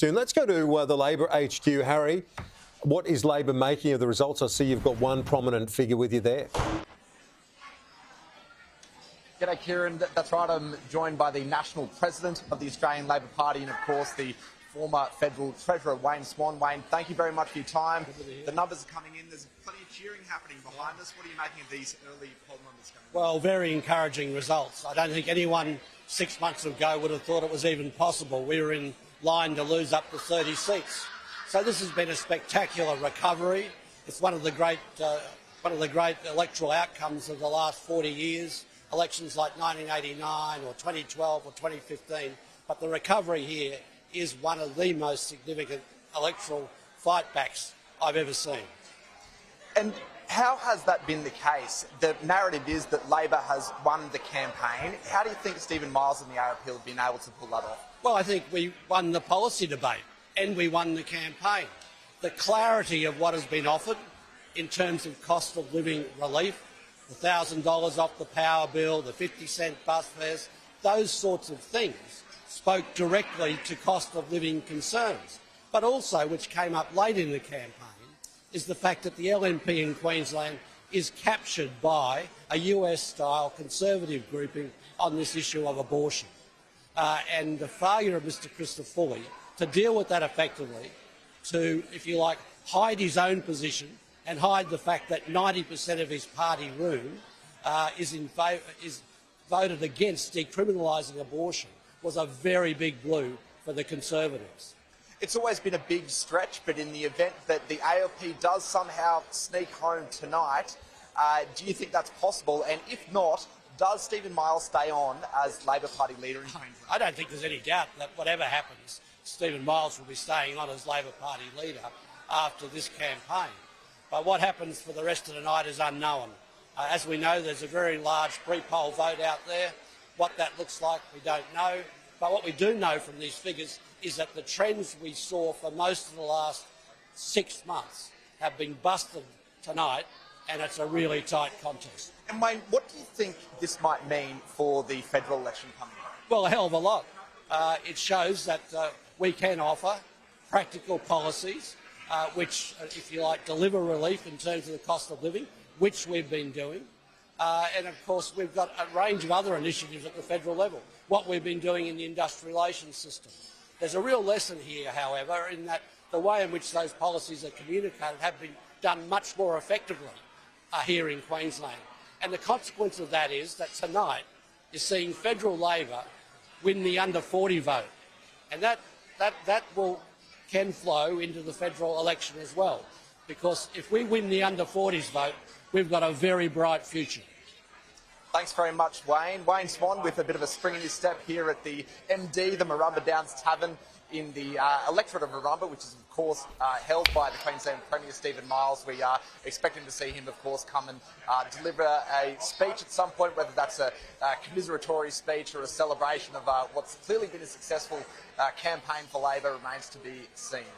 Soon. Let's go to the Labor HQ. Harry, what is Labor making of the results? I see you've got one prominent figure with you there. G'day, Kieran. That's right. I'm joined by the National President of the Australian Labor Party and, of course, the former Federal Treasurer, Wayne Swan. Wayne, thank you very much for your time. The numbers are coming in. There's plenty of cheering happening behind us. What are you making of these early poll numbers coming in? Well, very encouraging results. I don't think anyone 6 months ago would have thought it was even possible. We were in line to lose up to 30 seats. So this has been a spectacular recovery. It's one of the great electoral outcomes of the last 40 years, elections like 1989 or 2012 or 2015. But the recovery here is one of the most significant electoral fightbacks I've ever seen. And how has that been the case? The narrative is that Labor has won the campaign. How do you think Stephen Miles and the ALP have been able to pull that off? Well, I think we won the policy debate and we won the campaign. The clarity of what has been offered in terms of cost of living relief, the $1,000 off the power bill, the 50-cent bus fares, those sorts of things spoke directly to cost of living concerns. But also, which came up late in the campaign, is the fact that the LNP in Queensland is captured by a US-style conservative grouping on this issue of abortion. And the failure of Mr Christodoulou to deal with that effectively, to, if you like, hide his own position and hide the fact that 90% of his party room is voted against decriminalising abortion, was a very big blow for the Conservatives. It's always been a big stretch, but in the event that the ALP does somehow sneak home tonight, do you think that's possible? And if not, does Stephen Miles stay on as Labor Party leader in Queensland? I don't think there's any doubt that whatever happens, Stephen Miles will be staying on as Labor Party leader after this campaign. But what happens for the rest of the night is unknown. As we know, there's a very large pre-poll vote out there. What that looks like, we don't know. But what we do know from these figures is that the trends we saw for most of the last 6 months have been busted tonight, and it's a really tight contest. And Wayne, what do you think this might mean for the federal election coming up? Well, a hell of a lot. It shows that we can offer practical policies which, if you like, deliver relief in terms of the cost of living, which we've been doing. And, of course, we've got a range of other initiatives at the federal level, what we've been doing in the industrial relations system. There's a real lesson here, however, in that the way in which those policies are communicated have been done much more effectively here in Queensland. And the consequence of that is that tonight you're seeing federal Labor win the under 40 vote. And that can flow into the federal election as well. Because if we win the under 40s vote, we've got a very bright future. Thanks very much, Wayne. Wayne Swan with a bit of a spring in his step here at the MD, the Marumba Downs Tavern in the electorate of Marumba, which is, of course, held by the Queensland Premier, Stephen Miles. We are expecting to see him, of course, come and deliver a speech at some point, whether that's a commiseratory speech or a celebration of what's clearly been a successful campaign for Labor remains to be seen.